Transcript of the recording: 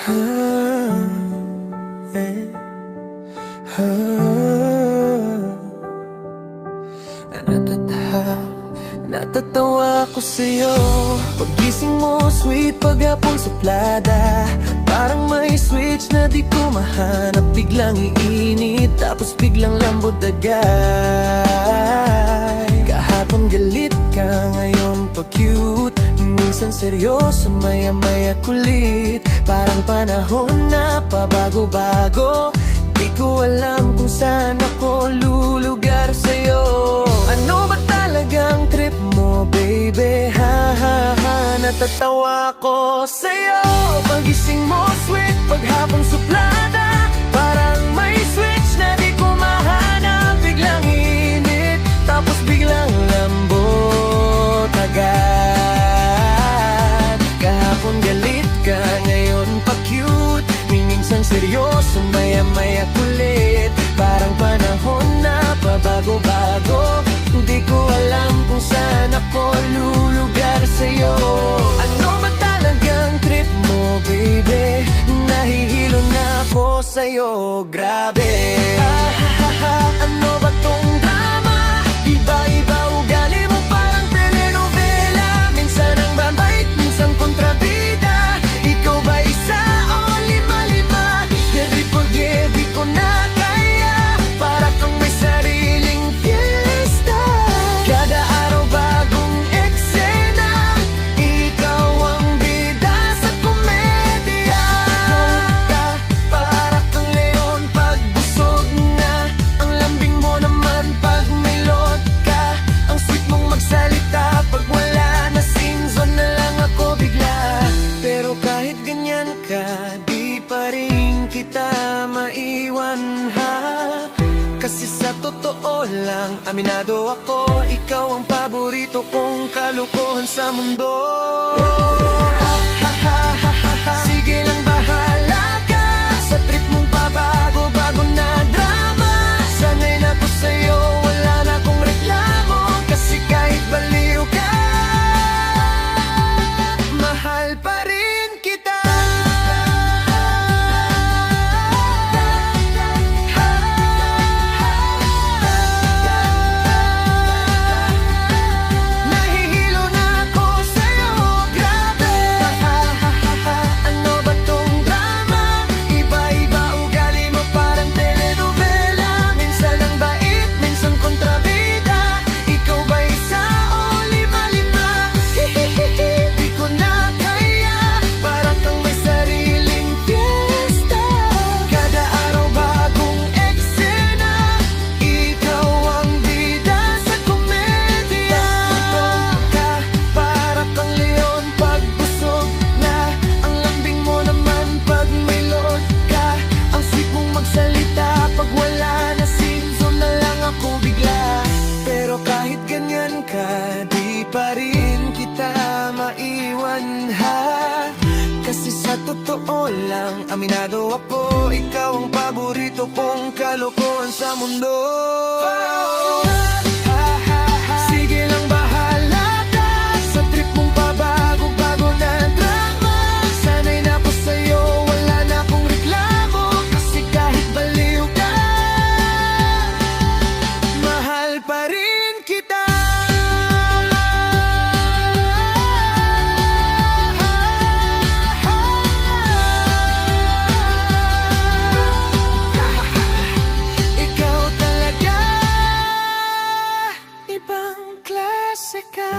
Ah, eh, natatawa ko sa'yo. Paggising mo, sweet, paghapon suplada. Parang may switch na di ko mahanap. Biglang iinit, tapos biglang lambot agad. Kahapon galit ka, ngayon pa cute. Minsan seryoso, maya-maya kulit. Parang panahon na pabago-bago. Di ko alam kung saan ako lulugar sa'yo. Ano ba talagang trip mo, baby? Ha ha ha, natatawa ko sa'yo. Pagising mo, sweet, paghapon suplada. Parang may switch na di ko mahanap. Biglang init, tapos biglang lambot agad. Kahapon galit ka, ngayon pa cute. Minsan seryoso, maya-maya kulit. Parang panahon na pabago-bago. Di ko alam kung saan ako lulugar sa'yo. Ano ba talagang trip mo, baby? Nahihilo na ako sa'yo, grabe. Ano ba tong drama? Iba-iba ugali mo, parang telenovela. Minsan ang babait, minsan kontrabida. Ikaw ba isa o lima-lima? Di forget, di ko na kaya. Para kang may sariling fiesta. Kada araw bagong eksena. Ikaw ang bida sa komedya. Ka, para kang leon pag busog na. Ang lambing mo naman pag may load ka. Ang sweet mong magsalita pag wala na sinzon na lang ako bigla. Pero kahit ganyan ka, di pa rin kita maiwan, ha? Kasi sa totoo lang, aminado ako, ikaw ang paborito kong kalokohan sa mundo. Sige lang, bahala ka sa trip mong pabago-bago na drama. Sanay na ko sa'yo, wala na akong reklamo. Kasi kahit baliw ka, mahal pa rin kita. Nahihilo na ako sa'yo, grabe. Ano ba tong drama? Iba-iba ugali mo, parang telenovela. Minsan ang bait, minsan kontrabida. Ikaw ba isa o lima-lima? Di ko na kaya. Para kang may sariling fiesta. Kada araw bagong eksena. Ikaw ang bida sa komedya. Ka, para kang leon pag busog na. Ang lambing mo naman pag may load ka. Ang sweet mong magsalita pag wala na sinzon na lang ako bigla. Pero kahit ganyan ka, di pa rin kita maiwan, ha? Kasi sa totoo lang, aminado ako, ikaw ang paborito kong kalokohan sa mundo. Sige lang, bahala ka sa trip mong pabago-bago na drama. Sanay na ko sa'yo, wala na akong reklamo. Kasi kahit baliw ka, mahal pa rin kita. Ikaw talaga, ibang klase ka.